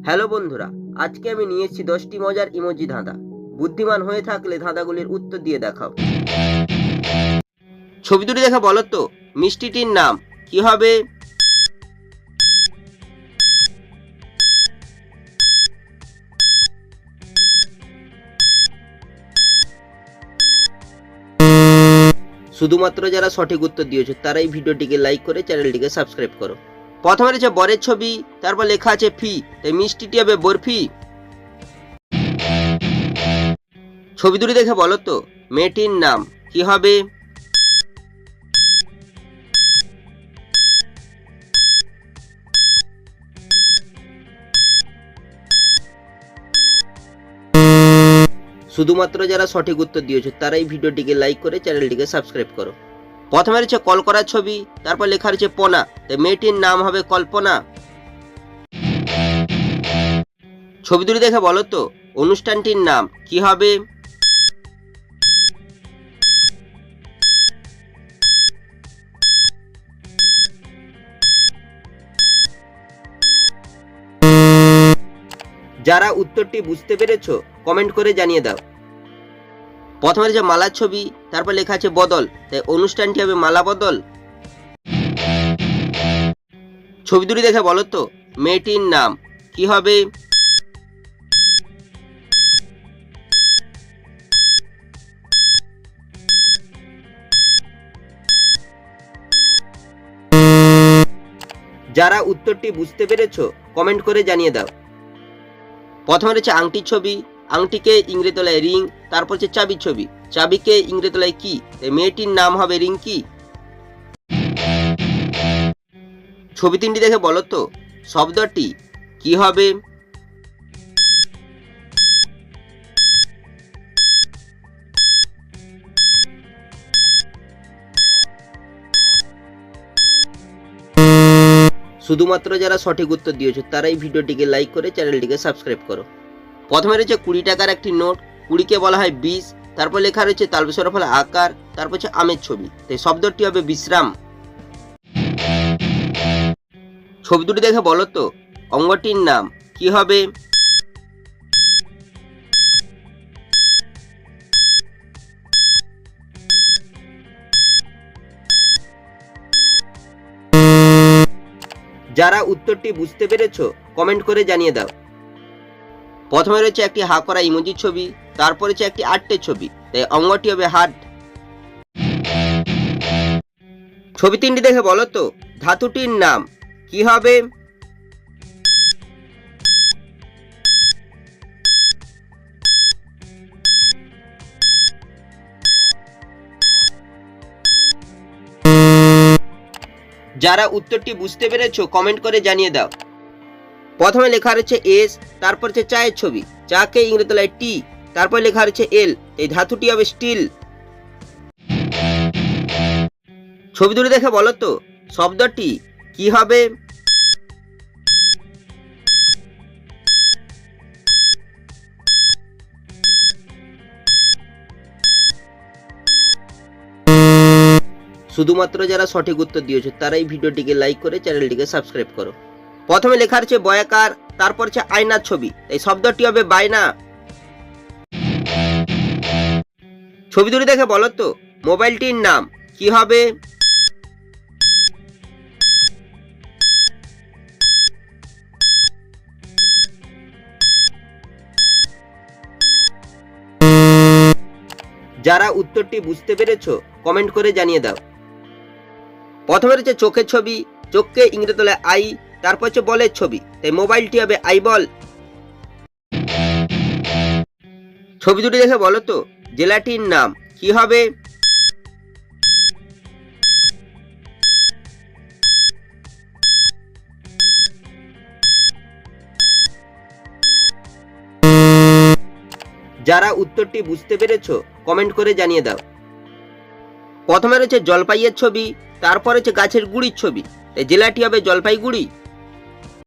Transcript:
Hello বন্ধুরা, আজকে আমি নিয়ে এসেছি 10টি মজার ইমোজি ধাঁধা। বুদ্ধিমান হয়ে থাকলে ধাঁধাগুলির উত্তর দিয়ে দেখাও। ছবি দুটি দেখে বলো তো মিষ্টিটির নাম কি হবে? শুধুমাত্র যারা সঠিক উত্তর দিয়েছো তারাই ভিডিওটিকে লাইক করে চ্যানেলটিকে সাবস্ক্রাইব করো। প্রথমে রয়েছে বরের ছবি, তারপর লেখা আছে ফি, তাই মিষ্টিটি হবে বরফি। ছবি দুটি দেখে বলো তো মেয়েটির নাম কি হবে? শুধুমাত্র যারা সঠিক উত্তর দিয়েছো তারাই ভিডিওটিকে লাইক করে চ্যানেলটিকে সাবস্ক্রাইব করো। প্রথমে রয়েছে কল করার ছবি, তারপর লেখা রয়েছে পোনা, তাই মেয়েটির নাম হবে কল্পনা। ছবি দুটি দেখে বলো তো অনুষ্ঠানটির নাম কি হবে? যারা উত্তরটি বুঝতে পেরেছো কমেন্ট করে জানিয়ে দাও। প্রথমে রয়েছে মালার ছবি, তারপর লেখা আছে বদল, তাই অনুষ্ঠানটি হবে মালা বদল। ছবি দুটি দেখে বলো তো মেয়েটির নাম কি হবে? যারা উত্তরটি বুঝতে পেরেছো কমেন্ট করে জানিয়ে দাও। প্রথমে রয়েছে আংটির ছবি, আংটিকে ইংরেজি তলায় রিং, তারপর হচ্ছে চাবির ছবি, চাবিকে ইংরেজি তলায় কি, তাই মেয়েটির নাম হবে রিঙ্কি। ছবি তিনটি দেখে বলো তো শব্দটি কি হবে? শুধুমাত্র যারা সঠিক উত্তর দিয়েছো তারাই ভিডিওটিকে লাইক করে চ্যানেলটিকে সাবস্ক্রাইব করো। প্রথমে রয়েছে 20 টাকার একটি নোট, 20কে বলা হয় 20, তারপর লেখা রয়েছে তালবেসরের ফলে আকার, তারপর হচ্ছে আমের ছবি, তাই শব্দটি হবে বিশ্রাম। ছবি দুটি দেখে বলো তো অঙ্গটির নাম কি হবে? যারা উত্তরটি বুঝতে পেরেছো কমেন্ট করে জানিয়ে দাও। প্রথমে রয়েছে একটি হা করা ইমোজির ছবি, তারপর রয়েছে একটি আটটের ছবি, তাই অঙ্গটি হবে হাট। ছবি তিনটি দেখে বলো তো ধাতুটির নাম কি হবে? যারা উত্তরটি বুঝতে পেরেছো কমেন্ট করে জানিয়ে দাও। প্রথমে লেখা রয়েছে এস, তারপর হচ্ছে চায়ের ছবি, চাকে ইংরেজি তলায় টি, তারপর লেখা রয়েছে এল, এই ধাতুটি হবে স্টিল। ছবি দুটি দেখে বলো তো শব্দটি কি হবে? শুধুমাত্র যারা সঠিক উত্তর দিয়েছো তারাই ভিডিওটিকে লাইক করে চ্যানেলটিকে সাবস্ক্রাইব করো। প্রথমে লেখা রয়েছে বয়াকার, তারপর হচ্ছে আয়নার ছবি, এই শব্দটি হবে বায়না। ছবি দুটি দেখে বলো তো মোবাইলটির নাম কি হবে? যারা উত্তরটি বুঝতে পেরেছো কমেন্ট করে জানিয়ে দাও। প্রথমে রয়েছে চোখের ছবি, চোখকে ইংরেজি তলায় আই, তারপর হচ্ছে বলের ছবি, তাই মোবাইলটি হবে আই বল। ছবি দুটি দেখে বলো তো জেলাটির নাম কি হবে? যারা উত্তরটি বুঝতে পেরেছো কমেন্ট করে জানিয়ে দাও। প্রথমে রয়েছে জলপাইয়ের ছবি, তারপর হচ্ছে গাছের গুড়ির ছবি, তাই জেলাটি হবে জলপাইগুড়ি।